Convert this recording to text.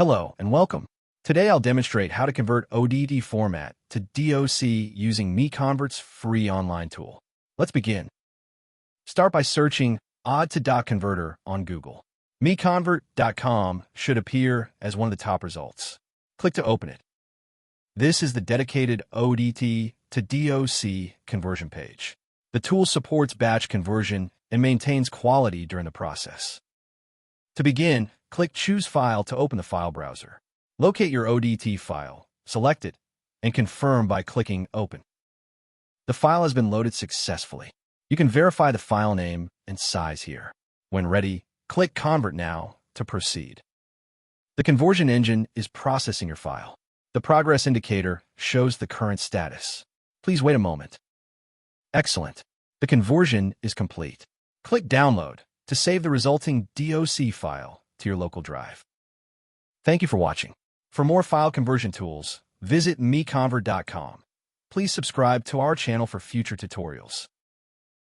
Hello and welcome. Today I'll demonstrate how to convert ODT format to DOC using MiConvert's free online tool. Let's begin. Start by searching ODT converter on Google. MiConvert.com should appear as one of the top results. Click to open it. This is the dedicated ODT to DOC conversion page. The tool supports batch conversion and maintains quality during the process. To begin, click Choose File to open the file browser. Locate your ODT file, select it, and confirm by clicking Open. The file has been loaded successfully. You can verify the file name and size here. When ready, click Convert Now to proceed. The conversion engine is processing your file. The progress indicator shows the current status. Please wait a moment. Excellent. The conversion is complete. Click Download to save the resulting DOC file to your local drive. Thank you for watching. For more file conversion tools, visit MiConvert.com. Please subscribe to our channel for future tutorials.